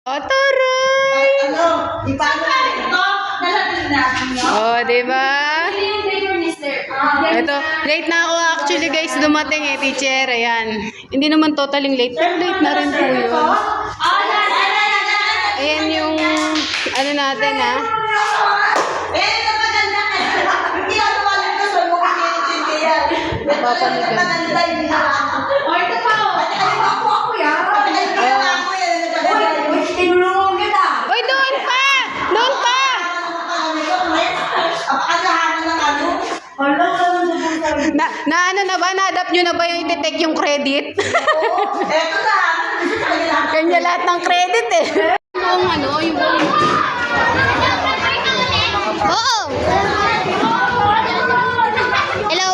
Oh, taray! Ano? Di ba ano ito? Nalatin natin yun. Oh, diba? Hindi yung flavor, mister. Ito, late na ako actually guys dumating eh, teacher. Ayan. Hindi naman totaling late, pero late na rin po yun. Ayan yung, ano natin ha. Uy, doon pa! Doon pa! Ano na ba? Na-adapt nyo na ba yung i-detect yung credit? Kanya lahat ng credit eh. Yung ano, yung... Oo! Hello?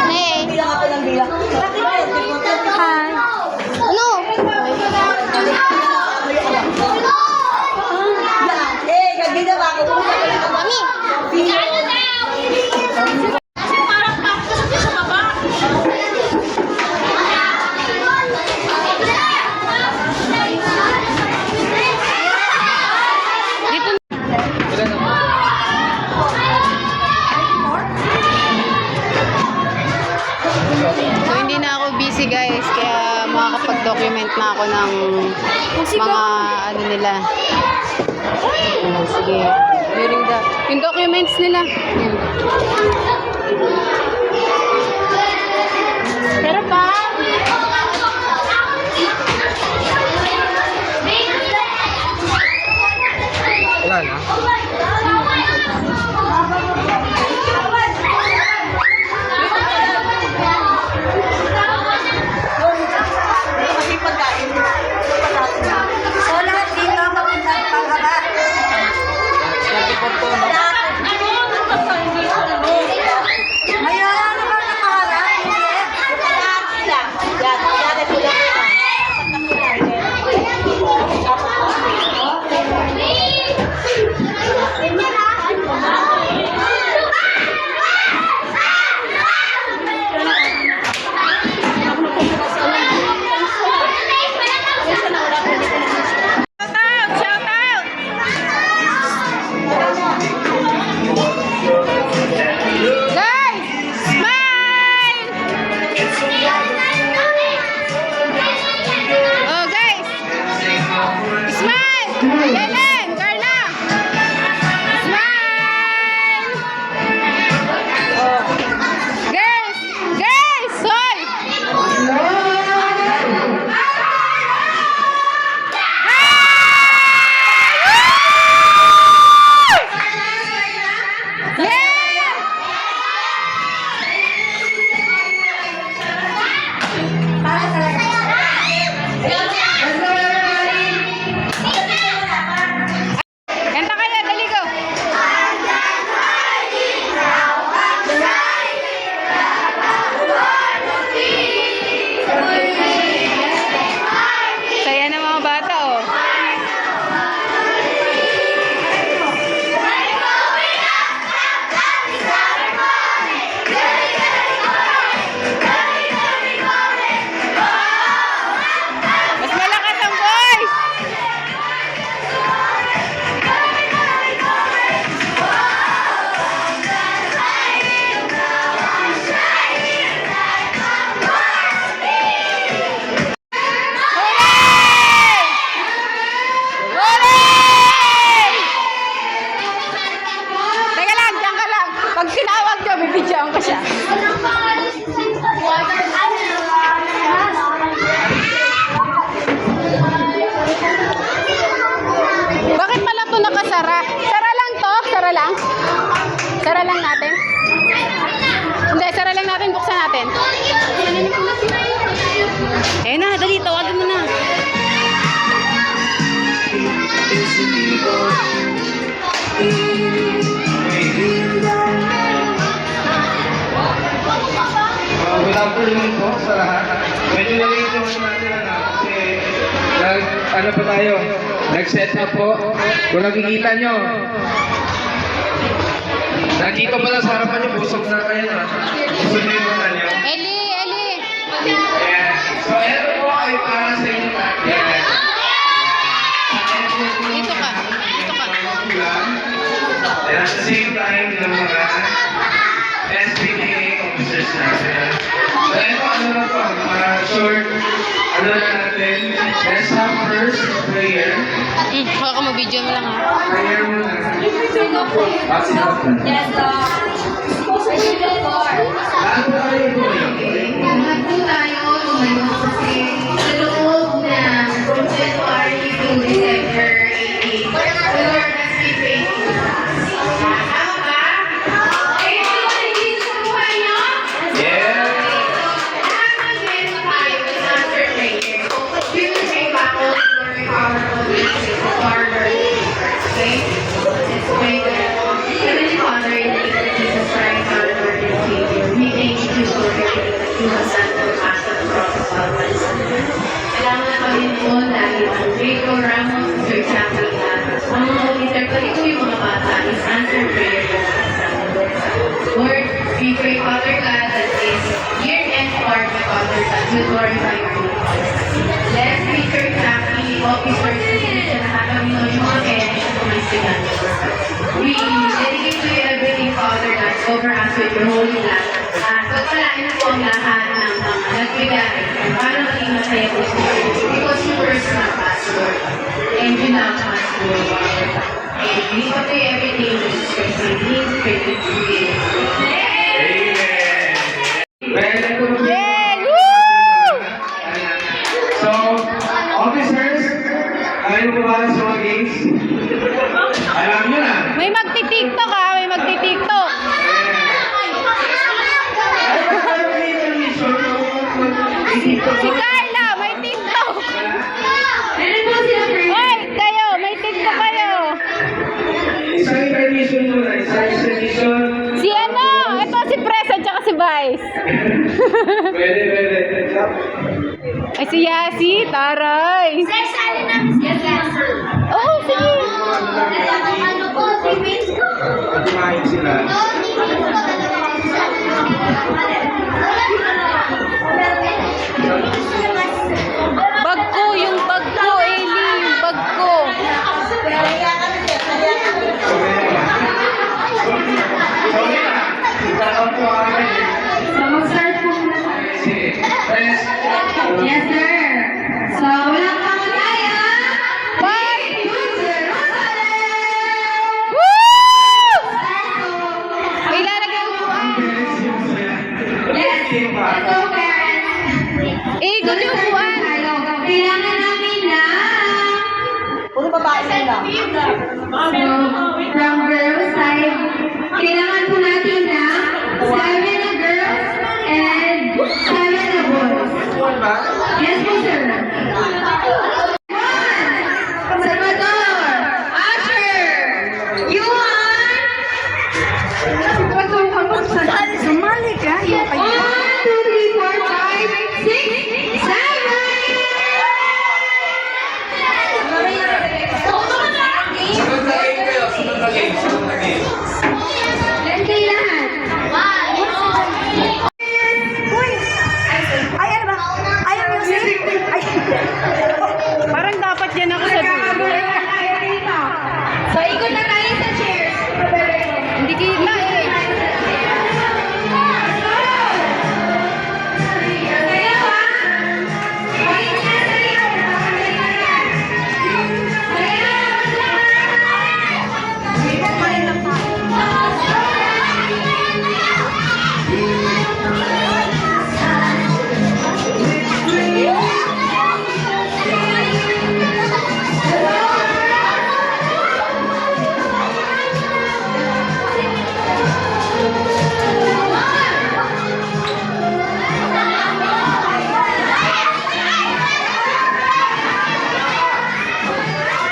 Hey. Hi. Ano? Kami. So, hindi na ako busy guys, kaya makakapag-document na ako ng mga ano nila. Sige. During yung documents nila. Yan. Pero pa? Wala na. Bakit pala ito nakasara? Sara lang to? Sara lang? Sara lang natin? Hindi, sara lang natin. Buksan natin. Eh na, dali. Tawagan mo na. Good afternoon po sa lahat. Medyo nalito natin kasi ano pa tayo? Nag-set up po. Kung nakikita nyo, nandito pala sa harapan nyo, busog na kayo na. Busog na yung mga nyo. And at the same time, yung mga SPDA officers natin. So ito, ano na to, mga short, ano na natin, let's have first prayer. Baka mo-video mo lang ha. Prayer muna. Ah, sige. Yes, Lahat po tayo ito. Lahat po tayo tumayo kasi sa loob ng February to December 18. The Lord has been faithful. Tama ba? Okay, so nandito sa buhay niyo? Yeah. Lahat ng meron tayo is answer prayer. We will pray back all the glory, power, all the praise of our Lord Jesus Christ. Okay? Let's pray that Heavenly Father, in the name of Jesus Christ, our Lord and Savior, we thank you for everything that you have done for us at the cross of Calvary. Salamat Panginoon dahil ang Rico Ramos, Sir Jackie, at ang mga officer, pati ko yung mga bata, is answer prayer for us. Lord, we pray, Father God, that this year-end part, Father God, will glorify your name. Bless me, Sir Jackie, officers, na lahat kami yung mga kaya sa kumasigan. We dedicate to you everything, Father God, cover us with your holy blood. At pagpalain na po ang lahat ng mga nagbigay para maging masaya po sa Lord. Because you first love us, Lord. And you love us, Lord. And we give to you everything in Jesus Christ. And we pray to you. Amen. Well, ito po. Yay! Woo! So, officers, ayaw mo ba sa mga games? Alam nyo na. May magti-tiktok ha, may magti-tiktok. Si Carla, may tiktok. Meron po sila, friend. Hoy, kayo, may tiktok kayo. Isang permission muna, isang permission. Si ano, ito si Presa at si Vice. Pwede. Ay, si Yasi, taray. Yes, sir. Oh, sige. Ano po, si Vince ko? Kumain sila. Bag ko, yung bag ko, Eli, yung bag ko. Sorry na. Tatawag po kami. So, mag-start po muna tayo. Sige. Press. Yes, sir. So, walang pangagaya. Bye! Jerusalem! Woo! May lalagay upuan. Yes, let's go, parents. Eh, gusto yung upuan. Tayo. Kailangan namin na... Puro babae na lang. So, from girls side, kailangan po natin na 7 na girls and 7 na boys. Yes po, sir. 1. Salvador. Asher. Yuan. Sumali ka. 1, 2, 3, 4, 5, 6, 7. Let's say lahat. Ay, ano ba? Ay, music. Ay. Parang dapat yan ako sa dulo. So, ikot na tayo sa chairs. Hindi kita eh.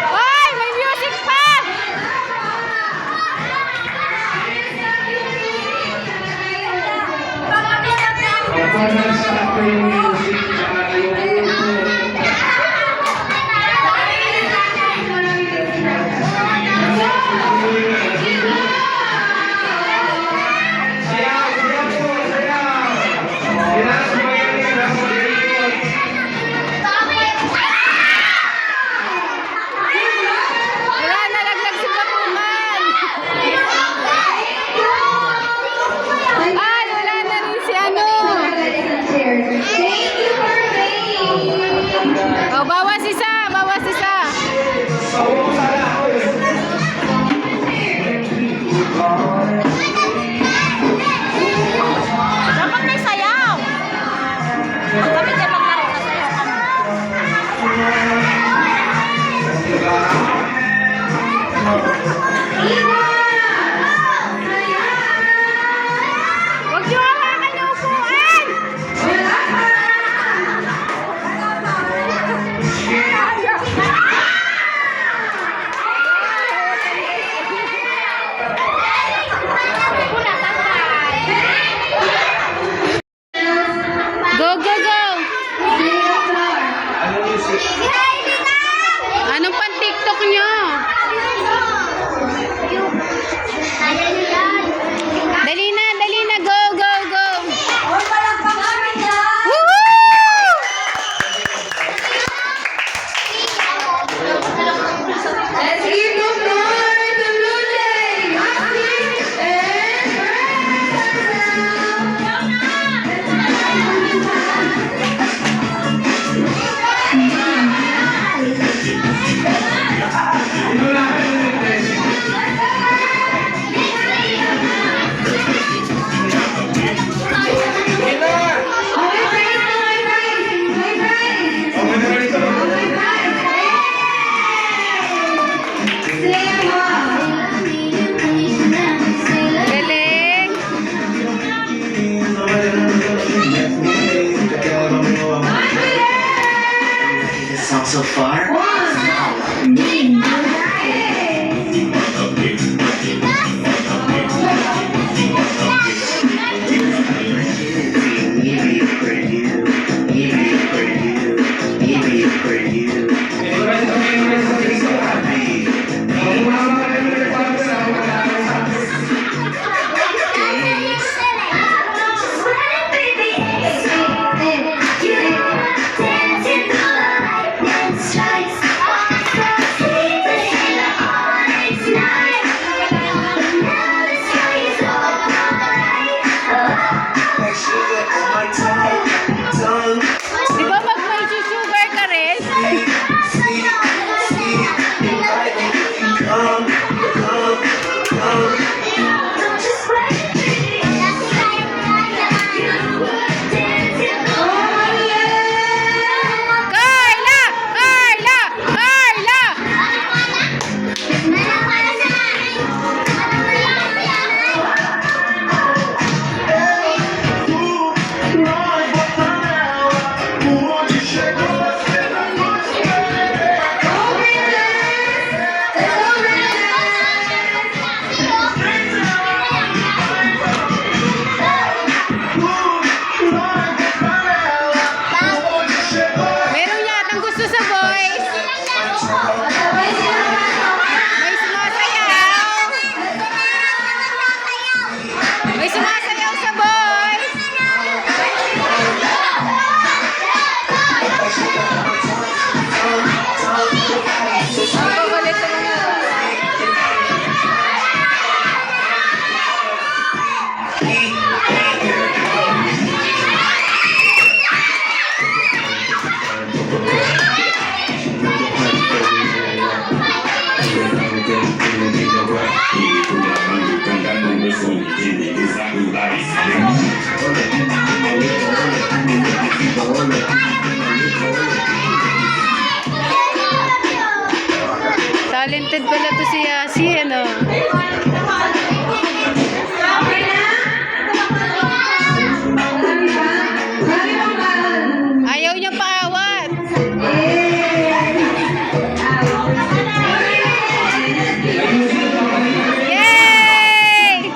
Ay, may music pa! Para sa ako yung music, saka yung Wala, nalaglag si Patuman. so far? Di ba pag may sugar ka rin? Carla! Carla! Carla! Meron yatang gusto sa boys. May sumasayaw. May sumasayaw sa boys. Ang papalit sa mga. Talented pala to si Yasi, ano? Okay na? Marami ba? Marami bang baon? Ayaw niya paawat. Yay!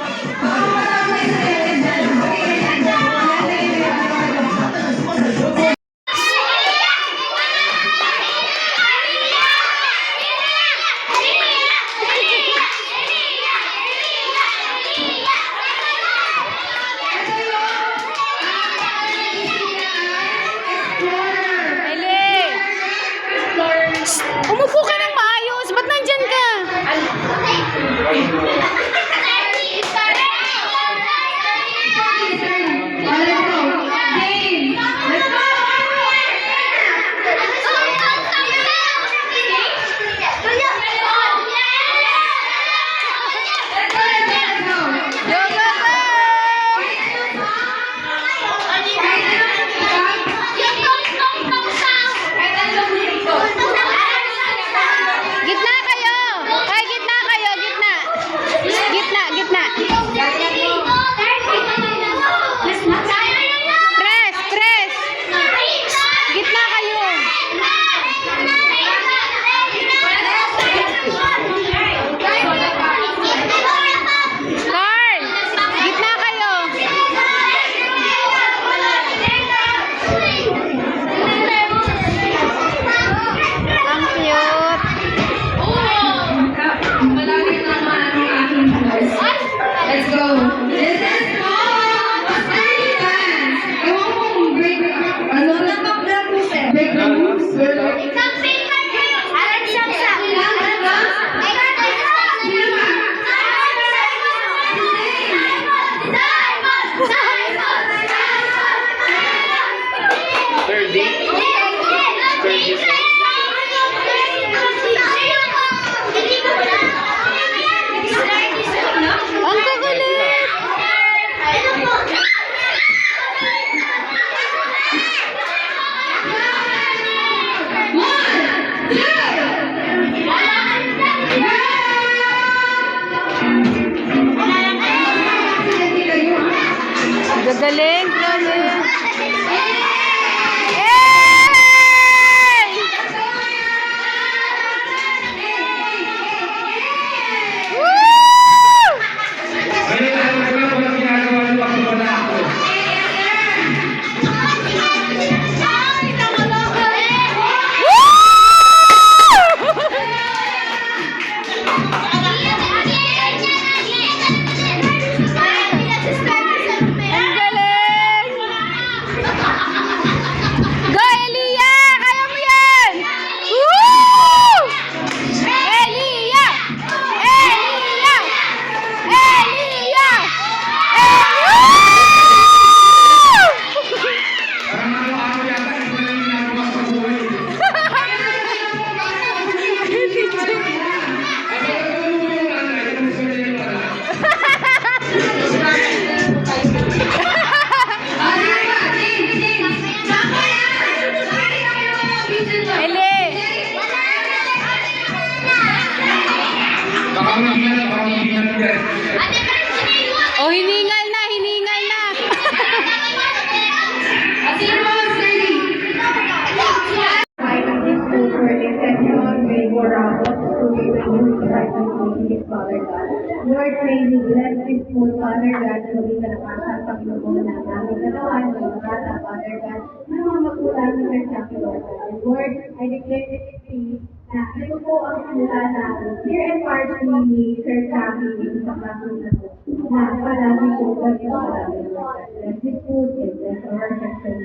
you, His Father God. Lord, may you bless this food, Father God, na maging kalakasan, Panginoon, ng aming katawan, ng mga bata, Father God, ng mga magulang ng Versace, Lord God. And Lord, I declare this peace na ito po ang simula na here and party ni Sir Chappy dito sa classroom na po, na palagi po kami palagi, Lord God. Bless this food and bless our section.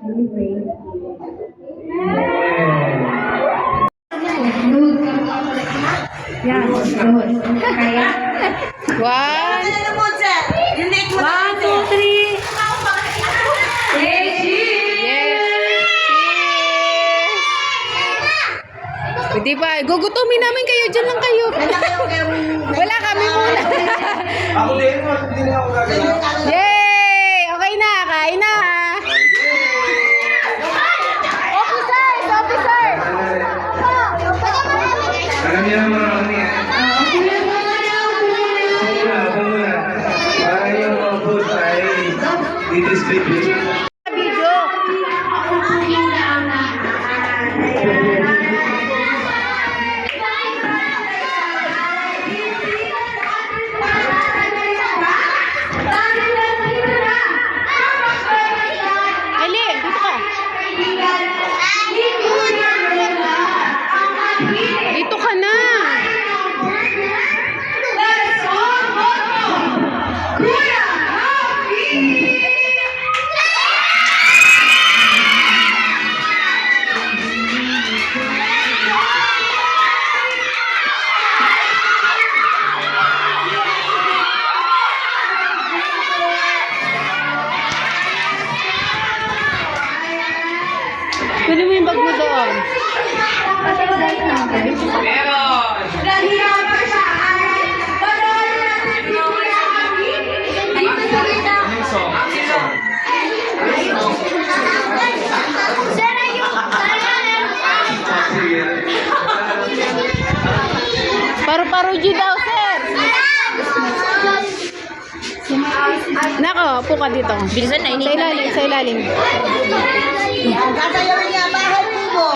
And we pray. Yan, kaya. One. Ano mo, sir? Hindi ko 1, 2, 3. Yes. Cheers. Pwede ba? Gugutumin namin kayo. Diyan lang kayo. Wala kami muna. Ako din, hindi na ako gagawin. Yay! Okay na. Kain na. Officers! Officers! Alam niyo naman ako niya. Ako muna. Para yung mga food ay didistribute. Video. Ali, dito ka. Dito ka na. Pwede mo yung bag mo doon. Paru-paruji daw, sir. Nako, upo ka dito. Bilisan na, sa ilalim, sa ilalim. Gagawin niya, bahay mo.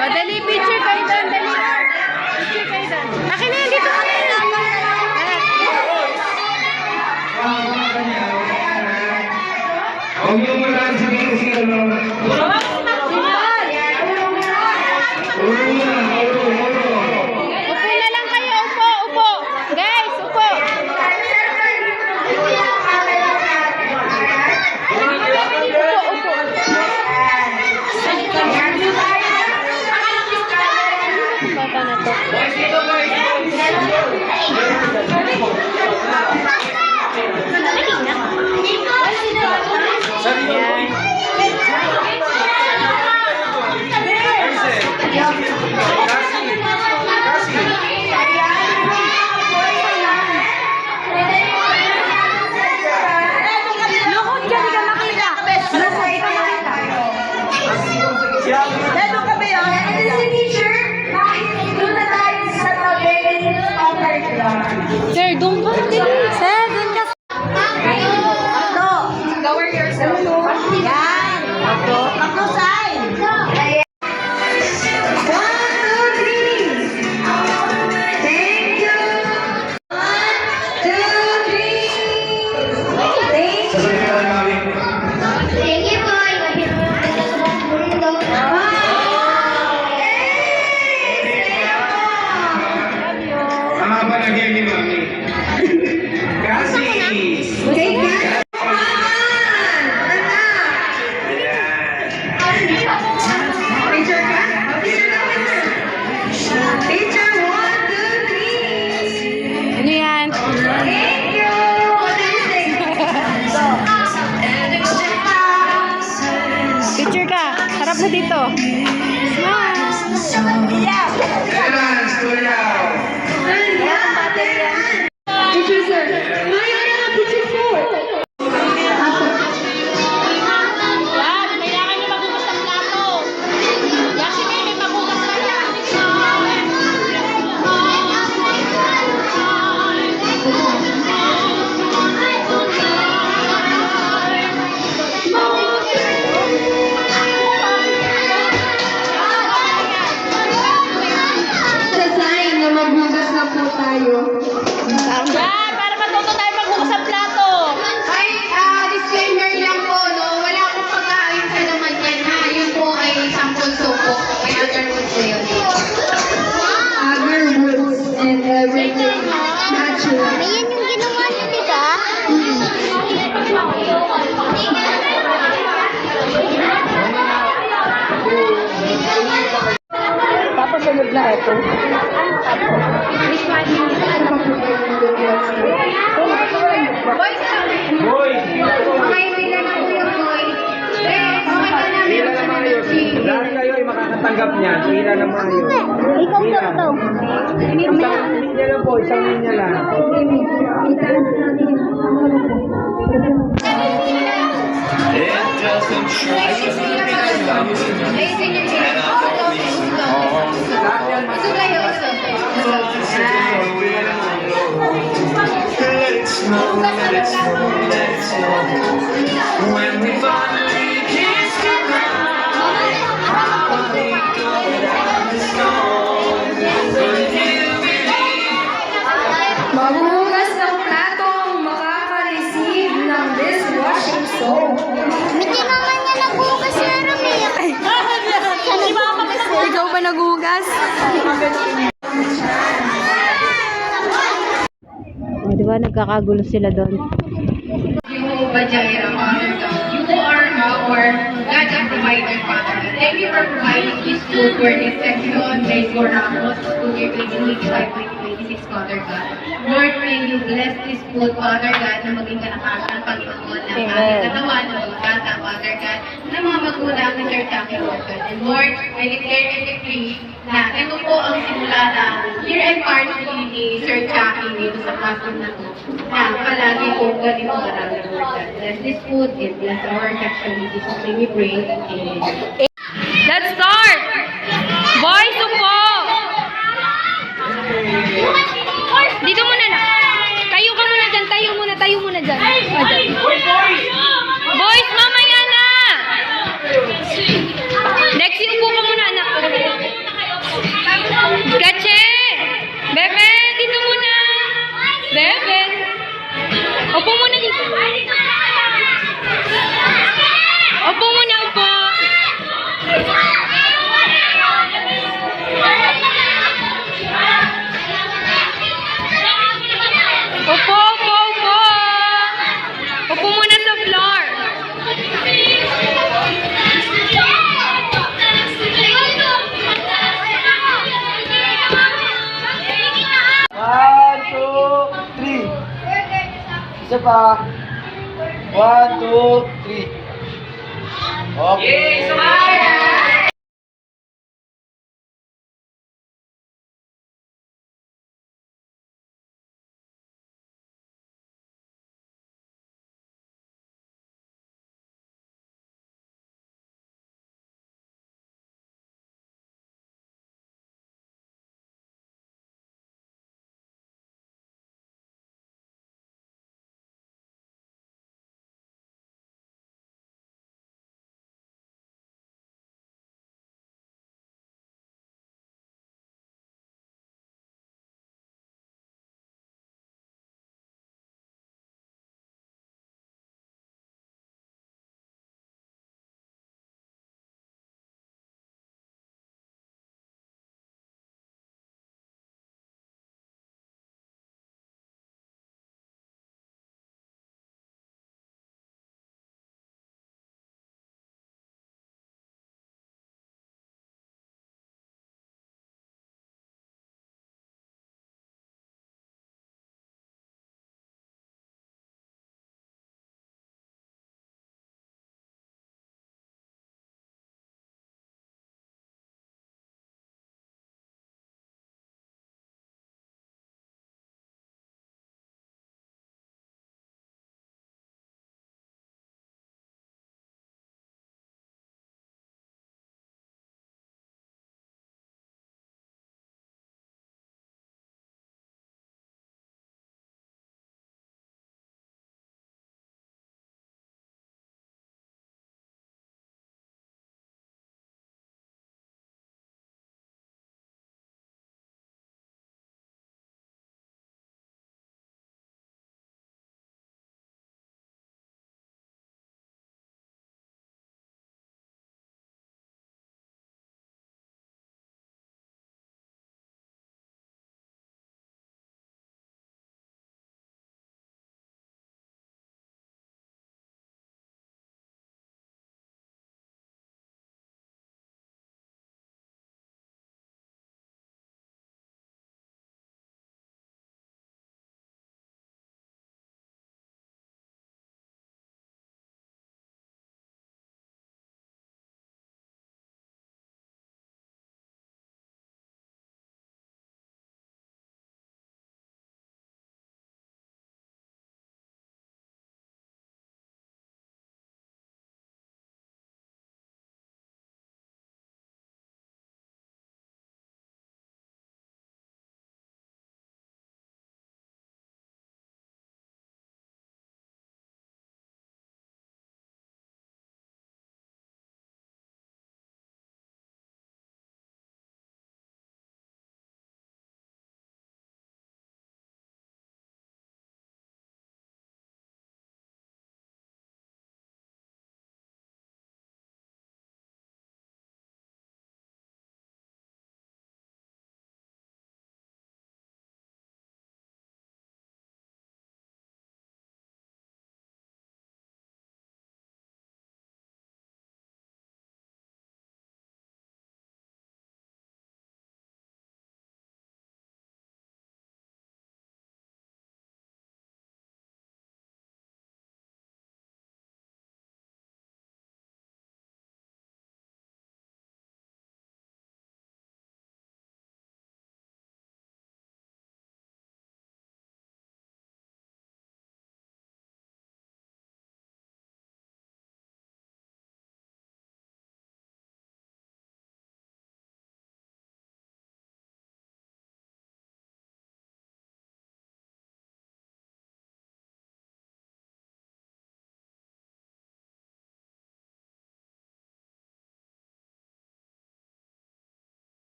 O, dali, picture kayo doon, dali. Picture kayo doon. Akin na yan, dito ka na yan. Huwag niyo muna sabihin kasi ano. Upo na lang kayo, upo, upo. Guys, upo. Upo, upo. Bata na to. Yan. dito. Smile. Yeah. Ayan, story out. Picture, sir. Picture, sir. Yan, kailangan niyo maghugas ng plato. Yan si Meme, maghugas na yan. Sa sign na maghugas na po tayo. Yan, para matuto tayo maghugas ng plato. Ay, disclaimer lang po, no? Wala pong pagkain sa naman yan, ha? Yun po ay sampol suko. May other foods na yun. Other foods and everything natural. Ayan yung ginawa niyo, di ba? Tapos sunod na ito. Boy! Okay, bilang na po yung boy. Eh, okay ka na, meron ka na ng chili. Lahat kayo ay makakatanggap niyan. Pila naman yun. Ikaw daw to. Isang linya lang po, isang linya lang. Ay, senior citizen. Gusto kayo, Let it snow, let it snow, let it snow. When we finally kiss goodnight, I'll be going out the snow. Will you believe? Maghugas ng platong makaka-receive ng dishwashing soap. Hindi naman niya naghugas si Rami. Ikaw ba naghugas? O, di ba nagkakagulo sila doon? Jehovah Jireh, Father God, you are our God and provider, Father God. Thank you for providing this food for this section, made for Ramos, school year 2025-2026, Father God. Lord, may you bless this food, Father God, na maging kalakasan pagpagod ng aming katawan, ng mga bata, Father God, ng mga magulang ng Church Akin, Lord God. And Lord, I declare and decree na ito po ang simula ng year-end party ni Sir Jackie dito sa classroom na to, na palagi po ganito marami, Lord God. Bless this food and bless our section. In Jesus' name we pray. Amen. Let's start! Boys, upo! Dito muna na. Tayo ka muna dyan, tayo muna dyan. Boys, mamaya na! Lexi, upo ka muna, anak. Gache! Bebe, dito muna. Bebe. Upo muna dito. Upo muna, upo. Upo, upo, upo. Upo muna sa floor. One, two, three. Isa pa. 1, 2, 3. Okay.